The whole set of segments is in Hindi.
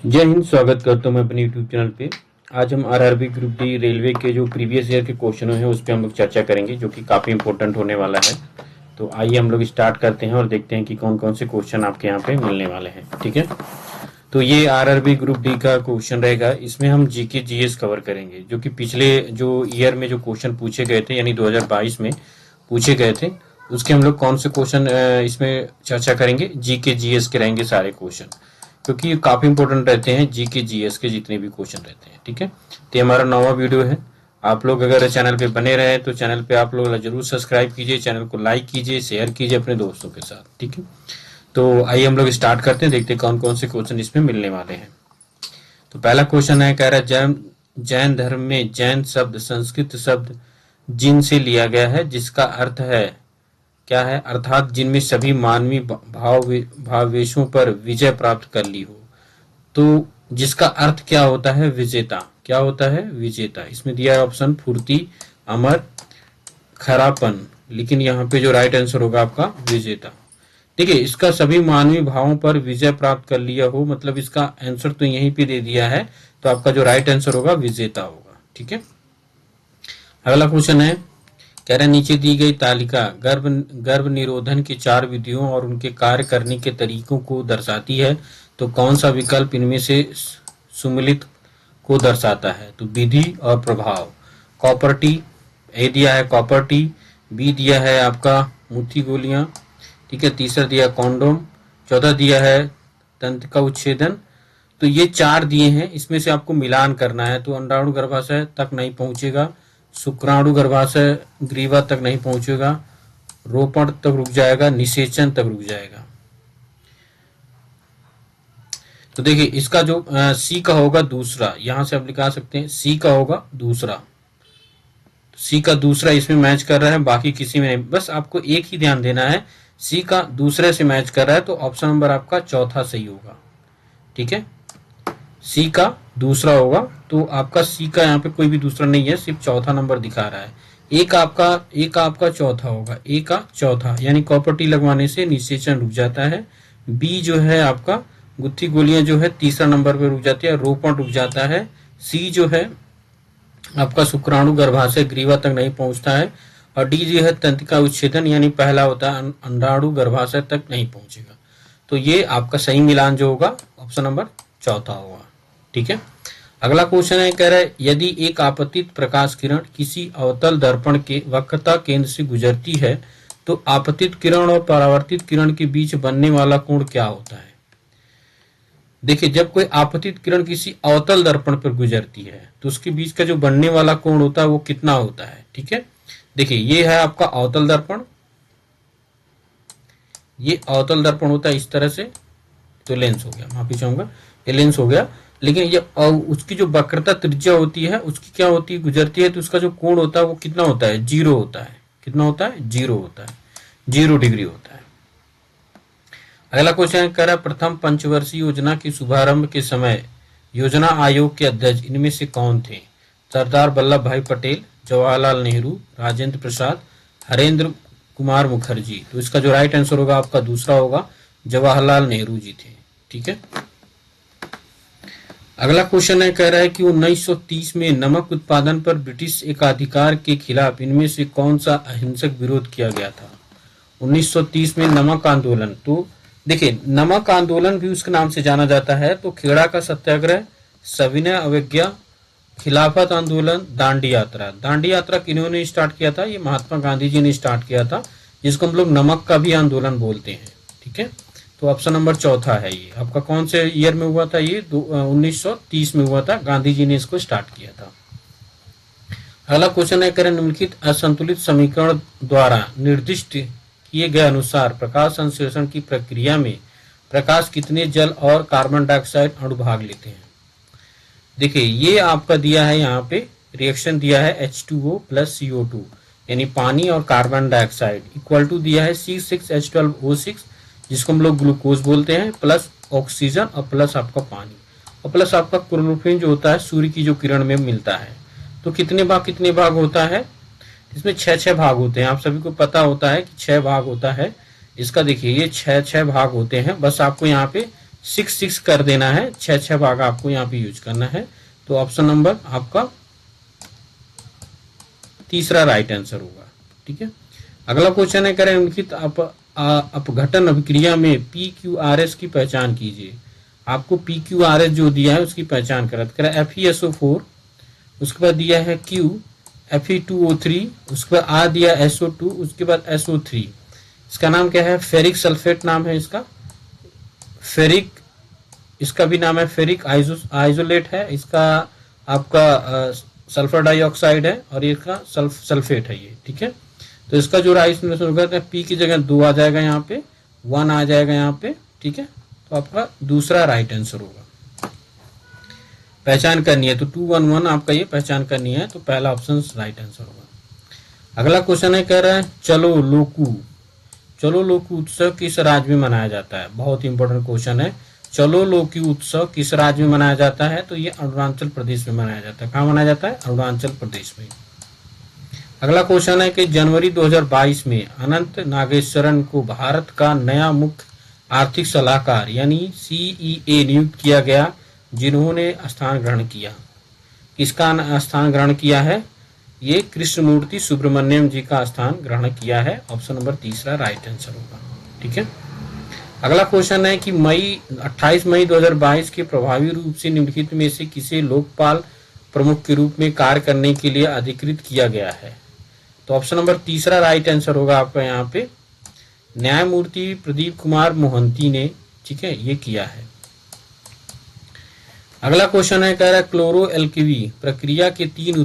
जय हिंद। स्वागत करता हूँ मैं अपने यूट्यूब चैनल पे। आज हम आरआरबी ग्रुप डी रेलवे के जो प्रीवियस ईयर के क्वेश्चन हैं उस पर हम लोग चर्चा करेंगे, जो कि काफ़ी इंपॉर्टेंट होने वाला है। तो आइए हम लोग स्टार्ट करते हैं और देखते हैं कि कौन कौन से क्वेश्चन आपके यहाँ पे मिलने वाले हैं। ठीक है, तो ये आरआरबी ग्रुप डी का क्वेश्चन रहेगा। इसमें हम जीके जीएस कवर करेंगे, जो कि पिछले जो ईयर में जो क्वेश्चन पूछे गए थे, यानी 2022 में पूछे गए थे, उसके हम लोग कौन से क्वेश्चन इसमें चर्चा करेंगे। जीके जीएस के रहेंगे सारे क्वेश्चन, क्योंकि काफ़ी इंपॉर्टेंट रहते हैं जीके जीएस के जितने भी क्वेश्चन रहते हैं। ठीक है, तो ये हमारा नवा वीडियो है। आप लोग अगर चैनल पे बने रहे तो चैनल पे आप लोग जरूर सब्सक्राइब कीजिए, चैनल को लाइक कीजिए, शेयर कीजिए अपने दोस्तों के साथ। ठीक है, तो आइए हम लोग स्टार्ट करते हैं, देखते हैं कौन कौन से क्वेश्चन इसमें मिलने वाले हैं। तो पहला क्वेश्चन है, कह रहा है जैन धर्म में जैन शब्द संस्कृत शब्द जिन से लिया गया है, जिसका अर्थ है क्या है, अर्थात जिनमें सभी मानवीय भावेशों पर विजय प्राप्त कर ली हो। तो जिसका अर्थ क्या होता है, विजेता। क्या होता है, विजेता। इसमें दिया है ऑप्शन फुर्ती, अमर, खरापन, लेकिन यहाँ पे जो राइट आंसर होगा आपका विजेता। देखिए, इसका सभी मानवीय भावों पर विजय प्राप्त कर लिया हो, मतलब इसका आंसर तो यहीं पे दे दिया है, तो आपका जो राइट आंसर होगा विजेता होगा। ठीक है, अगला क्वेश्चन है, कह रहे नीचे दी गई तालिका गर्भ निरोधन की 4 विधियों और उनके कार्य करने के तरीकों को दर्शाती है, तो कौन सा विकल्प इनमें से सुमिलित को दर्शाता है। तो विधि और प्रभाव। कॉपर टी, ए दिया है कॉपर टी, बी दिया है आपका मुट्ठी गोलियां, ठीक है, तीसरा दिया कॉन्डोम, चौथा दिया है तंत्र का उच्छेदन। तो ये 4 दिए हैं, इसमें से आपको मिलान करना है। तो अंडाणु गर्भाशय तक नहीं पहुंचेगा, शुक्राणु गर्भाशय ग्रीवा तक नहीं पहुंचेगा, रोपण तक रुक जाएगा, निषेचन तक रुक जाएगा। तो देखिए, इसका जो सी का होगा दूसरा, यहां से आप लिखा सकते हैं सी का होगा दूसरा। सी का दूसरा इसमें मैच कर रहा है, बाकी किसी में नहीं। बस आपको एक ही ध्यान देना है, सी का दूसरे से मैच कर रहा है, तो ऑप्शन नंबर आपका चौथा सही होगा। ठीक है, सी का दूसरा होगा, तो आपका सी का यहाँ पे कोई भी दूसरा नहीं है, सिर्फ चौथा नंबर दिखा रहा है। एक आपका चौथा होगा, ए का चौथा, यानी कॉपर टी लगवाने से निषेचन रुक जाता है। बी जो है आपका गुत्थी गोलियां जो है तीसरा नंबर पे रुक जाती है, रोपण रुक जाता है। सी जो है आपका शुक्राणु गर्भाशय ग्रीवा तक नहीं पहुंचता है। और डी जो है तंत्रिका उच्छेदन, यानी पहला होता है अंडाणु गर्भाशय तक नहीं पहुंचेगा। तो ये आपका सही मिलान जो होगा ऑप्शन नंबर चौथा होगा। ठीक है, अगला क्वेश्चन है, कह रहा है यदि एक आपतित प्रकाश किरण किसी अवतल दर्पण के वक्रता केंद्र से गुजरती है, तो आपतित किरण और परावर्तित किरण के बीच बनने वाला कोण क्या होता है। देखिए, जब कोई आपतित किरण किसी अवतल दर्पण पर गुजरती है, तो उसके बीच का जो बनने वाला कोण होता है वो कितना होता है। ठीक है, देखिए ये है आपका अवतल दर्पण, ये अवतल दर्पण होता है इस तरह से, तो लेंस हो गया, माफी चाहूंगा, ये लेंस हो गया। लेकिन ये उसकी जो वक्रता त्रिज्या होती है, उसकी क्या होती है, गुजरती है, तो उसका जो कोण होता है वो कितना होता है, 0 होता है। कितना होता है, 0 होता है, 0 डिग्री होता है। अगला क्वेश्चन कह रहा है प्रथम पंचवर्षीय योजना के शुभारंभ के समय योजना आयोग के अध्यक्ष इनमें से कौन थे। सरदार वल्लभ भाई पटेल, जवाहरलाल नेहरू, राजेंद्र प्रसाद, हरेंद्र कुमार मुखर्जी। तो इसका जो राइट आंसर होगा आपका दूसरा होगा, जवाहरलाल नेहरू जी थे। ठीक है, अगला क्वेश्चन है, कह रहा है कि 1930 में नमक उत्पादन पर ब्रिटिश एकाधिकार के खिलाफ इनमें से कौन सा अहिंसक विरोध किया गया था। 1930 में नमक आंदोलन, तो देखिए नमक आंदोलन भी उसके नाम से जाना जाता है। तो खेड़ा का सत्याग्रह, सविनय अवज्ञा, खिलाफत आंदोलन, दांडी यात्रा। दांडी यात्रा किन्होंने स्टार्ट किया था, ये महात्मा गांधी जी ने स्टार्ट किया था, जिसको हम लोग नमक का भी आंदोलन बोलते हैं। ठीक है, तो ऑप्शन नंबर चौथा है। ये आपका कौन से ईयर में हुआ था, ये 1930 में हुआ था, गांधी जी ने इसको स्टार्ट किया था। अगला क्वेश्चन है, करें निम्नलिखित असंतुलित समीकरण द्वारा निर्दिष्ट किए गए अनुसार प्रकाश संश्लेषण की प्रक्रिया में प्रकाश कितने जल और कार्बन डाइऑक्साइड अणु भाग लेते हैं। देखिए, ये आपका दिया है, यहाँ पे रिएक्शन दिया है H2O प्लस CO2, यानी पानी और कार्बन डाइऑक्साइड, इक्वल टू दिया है C6H12O6, जिसको हम लोग ग्लूकोज बोलते हैं, प्लस ऑक्सीजन और प्लस आपका पानी, और प्लस आपका क्लोरोफिल जो होता है सूर्य की जो किरण में मिलता है। तो कितने भाग होता है, इसमें 6 भाग होते हैं। आप सभी को पता होता है कि 6 भाग होता है इसका। देखिए, ये 6 भाग होते हैं, बस आपको यहाँ पे 6 कर देना है, 6 भाग आपको यहाँ पे यूज करना है। तो ऑप्शन नंबर आपका तीसरा राइट आंसर होगा। ठीक है, अगला क्वेश्चन है, कह रहे हैं उनकी अपघटन अभिक्रिया में PQRS की पहचान कीजिए। आपको PQRS जो दिया है उसकी पहचान करा, कह रहा है FeSO4, उसके बाद दिया है Q Fe2O3, उसके बाद R दिया SO2, उसके बाद SO3। इसका नाम क्या है? फेरिक सल्फेट नाम है इसका, फेरिक, इसका भी नाम है फेरिक आइसोलेट है, इसका आपका सल्फर डाइऑक्साइड है और इसका सल्फेट है ये। ठीक है, तो इसका जो राइस होगा पी की जगह 2 आ जाएगा, यहाँ पे 1 आ जाएगा यहाँ पे। ठीक है, तो आपका दूसरा राइट आंसर होगा। पहचान करनी है तो 211 आपका ये पहचान करनी है, तो पहला ऑप्शन राइट आंसर होगा। अगला क्वेश्चन है, कह रहा है चलो लोकू उत्सव किस राज्य में मनाया जाता है? बहुत इंपॉर्टेंट क्वेश्चन है। चलो लोकू उत्सव किस राज्य में मनाया जाता है? तो ये अरुणाचल प्रदेश में मनाया जाता है। कहाँ मनाया जाता है? अरुणाचल प्रदेश में। अगला क्वेश्चन है कि जनवरी 2022 में अनंत नागेश्वरन को भारत का नया मुख्य आर्थिक सलाहकार यानी CEA नियुक्त किया गया, जिन्होंने स्थान ग्रहण किया। किसका स्थान ग्रहण किया है? ये कृष्णमूर्ति सुब्रमण्यम जी का स्थान ग्रहण किया है। ऑप्शन नंबर तीसरा राइट आंसर होगा। ठीक है, अगला क्वेश्चन है कि 28 मई 2022 के प्रभावी रूप से निम्नलिखित में से किसे लोकपाल प्रमुख के रूप में कार्य करने के लिए अधिकृत किया गया है? तो ऑप्शन नंबर तीसरा राइट आंसर होगा आपका यहाँ पे न्यायमूर्ति प्रदीप कुमार मोहंती ने। ठीक है, ये किया है। अगला क्वेश्चन है, कह रहा है क्लोरो एल्कली प्रक्रिया के तीन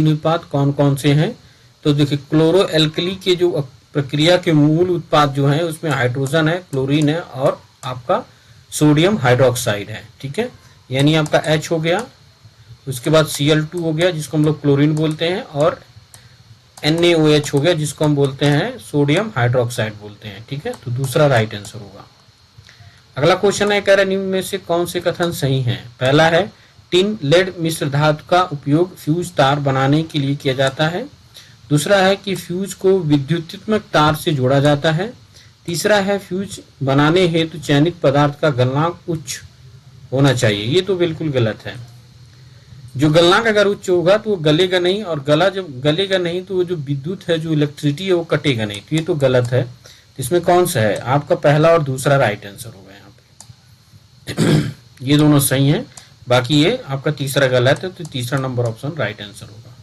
उत्पाद कौन कौन से हैं? तो देखिए, क्लोरो एल्कली के जो प्रक्रिया के मूल उत्पाद जो हैं उसमें हाइड्रोजन है, क्लोरीन है और आपका सोडियम हाइड्रोक्साइड है। ठीक है, यानी आपका H हो गया, उसके बाद Cl2 हो गया जिसको हम लोग क्लोरीन बोलते हैं, और NaOH हो गया जिसको हम बोलते हैं सोडियम हाइड्रोक्साइड बोलते हैं। ठीक है, तो दूसरा राइट आंसर होगा। अगला क्वेश्चन है, कह रहा है निम्न में से कौन से कथन सही हैं? पहला है टिन लेड मिश्र धातु का उपयोग फ्यूज तार बनाने के लिए किया जाता है। दूसरा है कि फ्यूज को विद्युतीत्मक तार से जोड़ा जाता है। तीसरा है फ्यूज बनाने हेतु चयनित पदार्थ का गलनांक उच्च होना चाहिए। ये तो बिल्कुल गलत है। जो गलनांक अगर उच्च होगा तो वो गलेगा नहीं, और गला जब गलेगा नहीं तो वो जो विद्युत है, जो इलेक्ट्रिसिटी है, वो कटेगा नहीं। तो ये तो गलत है। इसमें कौन सा है? आपका पहला और दूसरा राइट आंसर होगा यहाँ पे। ये दोनों सही हैं, बाकी ये आपका तीसरा गलत है, तो तीसरा नंबर ऑप्शन राइट आंसर होगा।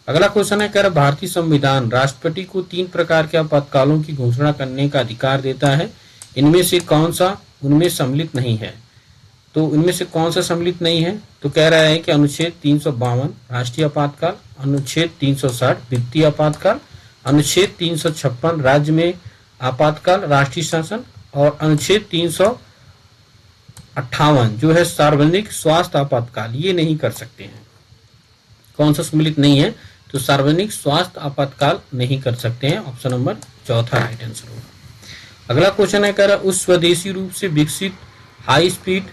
अगला क्वेश्चन है, कह रहा भारतीय संविधान राष्ट्रपति को 3 प्रकार के आपातकालों की घोषणा करने का अधिकार देता है। इनमें से कौन सा उनमें सम्मिलित नहीं है? तो इनमें से कौन सा सम्मिलित नहीं है? तो कह रहा है कि अनुच्छेद 352 राष्ट्रीय आपातकाल, अनुच्छेद 360 वित्तीय आपातकाल, अनुच्छेद 356 राज्य में आपातकाल राष्ट्रीय शासन, और अनुच्छेद 358 जो है सार्वजनिक स्वास्थ्य आपातकाल। ये नहीं कर सकते हैं। कौन सा सम्मिलित नहीं है? तो सार्वजनिक स्वास्थ्य आपातकाल नहीं कर सकते हैं। ऑप्शन नंबर चौथा राइट आंसर होगा। अगला क्वेश्चन है, कह रहा उस स्वदेशी रूप से विकसित high speed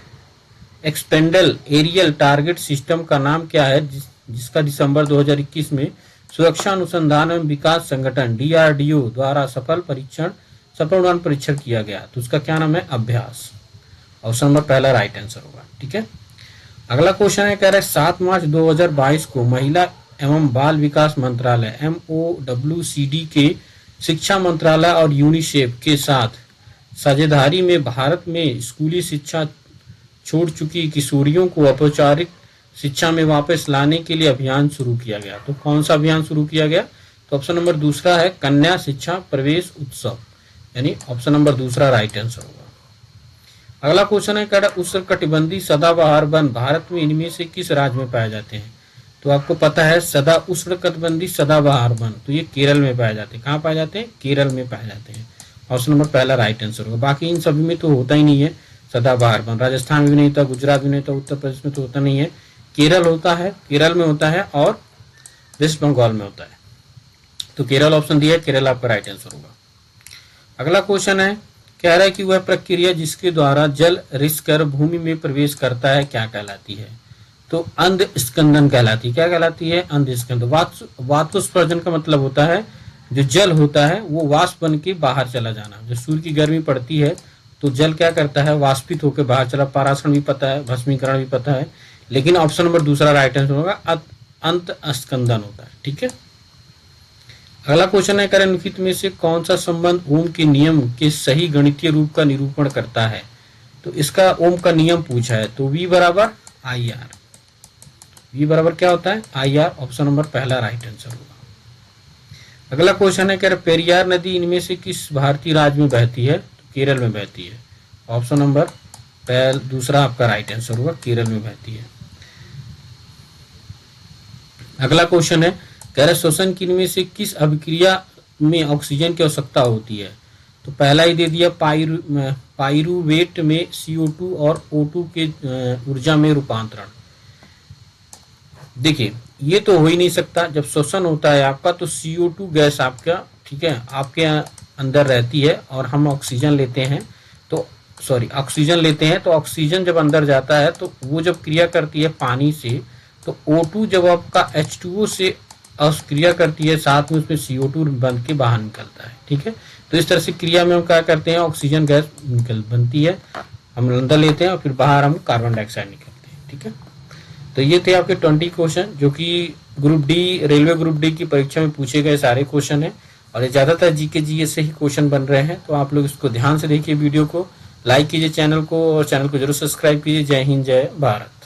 expendable aerial target system का नाम क्या है, जिसका दिसंबर 2021 में सुरक्षा अनुसंधान एवं विकास संगठन DRDO द्वारा सफल उड़ान परीक्षण किया गया? तो उसका क्या नाम है? अभ्यास। ऑप्शन नंबर पहला राइट आंसर होगा। ठीक है, अगला क्वेश्चन है, कह रहा है 7 मार्च 2022 को महिला एवं बाल विकास मंत्रालय MOWCD के शिक्षा मंत्रालय और यूनिसेफ के साथ साझेदारी में भारत में स्कूली शिक्षा छोड़ चुकी किशोरियों को औपचारिक शिक्षा में वापस लाने के लिए अभियान शुरू किया गया। तो कौन सा अभियान शुरू किया गया? तो ऑप्शन नंबर दूसरा है कन्या शिक्षा प्रवेश उत्सव, यानी ऑप्शन नंबर दूसरा राइट आंसर होगा। अगला क्वेश्चन है, कह रहा उष्णकटिबंधीय सदाबहार वन भारत में इनमें से किस राज्य में पाए जाते हैं? तो आपको पता है उष्णकटिबंधीय सदाबहार वन, तो ये केरल में पाए जाते हैं। कहाँ पाए जाते हैं? केरल में पाए जाते हैं। ऑप्शन नंबर पहला राइट आंसर होगा। बाकी इन सभी में तो होता ही नहीं है सदाबहार वन। राजस्थान में भी नहीं होता, गुजरात में नहीं होता, उत्तर प्रदेश में तो होता नहीं है। केरल होता है, केरल में होता है और वेस्ट बंगाल में होता है। तो केरल ऑप्शन दिया है, केरल आपका राइट आंसर होगा। अगला क्वेश्चन है, कह रहा है कि वह प्रक्रिया जिसके द्वारा जल रिसकर भूमि में प्रवेश करता है क्या कहलाती है? तो अंध स्कंदन कहलाती है। क्या कहलाती है? अंध स्कंदन। वातोस्पर्जन का मतलब होता है जो जल होता है वो वाष्प बन के बाहर चला जाना। जब सूर्य की गर्मी पड़ती है तो जल क्या करता है, वाष्पित होकर बाहर चला। परासरण भी पता है, भस्मीकरण भी पता है, लेकिन ऑप्शन नंबर दूसरा राइट आंसर होगा, अंत स्कंदन होता है। ठीक है। अगला क्वेश्चन है, निम्नलिखित में से कौन सा संबंध ओम के नियम के सही गणितीय रूप का निरूपण करता है। तो इसका ओम का नियम पूछा है, तो V बराबर आई आर। V बराबर क्या होता है, आई आर। ऑप्शन नंबर पहला राइट आंसर होगा। अगला क्वेश्चन है, पेरियार नदी इनमें से किस भारतीय राज्य में बहती है। तो केरल में बहती है। ऑप्शन नंबर दूसरा आपका राइट आंसर होगा, केरल में बहती है। अगला क्वेश्चन है, श्वसन की इनमें से किस अभिक्रिया में ऑक्सीजन की आवश्यकता होती है। तो पहला ही दे दिया, पाइरूवेट में CO2 और O2 के ऊर्जा में रूपांतरण। देखिए ये तो हो ही नहीं सकता, जब श्वसन होता है आपका तो CO2 गैस आपका, ठीक है, आपके अंदर रहती है और हम ऑक्सीजन लेते हैं, तो ऑक्सीजन लेते हैं, तो ऑक्सीजन जब अंदर जाता है तो वो जब क्रिया करती है पानी से, तो O2 जब आपका H2O से क्रिया करती है, साथ में उसमें CO2 बन के बाहर निकलता है। ठीक है। तो इस तरह से क्रिया में हम क्या करते हैं, ऑक्सीजन गैस बनती है, हम अंदर लेते हैं और फिर बाहर हम कार्बन डाइऑक्साइड निकलते हैं। ठीक है। तो ये थे आपके 20 क्वेश्चन, जो कि group D, railway group D की परीक्षा में पूछे गए सारे क्वेश्चन है, और ये ज्यादातर जीके जीएस से ही क्वेश्चन बन रहे हैं। तो आप लोग इसको ध्यान से देखिए, वीडियो को लाइक कीजिए, चैनल को, और चैनल को जरूर सब्सक्राइब कीजिए। जय हिंद, जय भारत।